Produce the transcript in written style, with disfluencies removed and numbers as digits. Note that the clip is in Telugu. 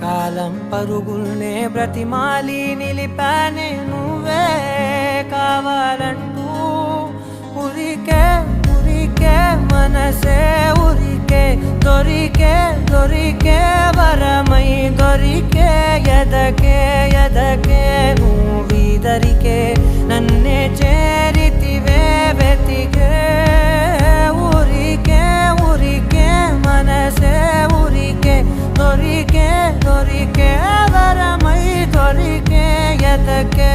కాలం పరుగుల్నే బ్రతిమాలి నిలిపానే నువ్వే కావాలంటూ ఉరికే ఉరికే మనసే ఉరికే దొరికే వరమై దొరికే ఎదకే నువ్వీదరికే నన్నే చేరితివే వెతికే ఉరికే మనసే ఉరికే దొరికే వరమై దొరికే ఎదకే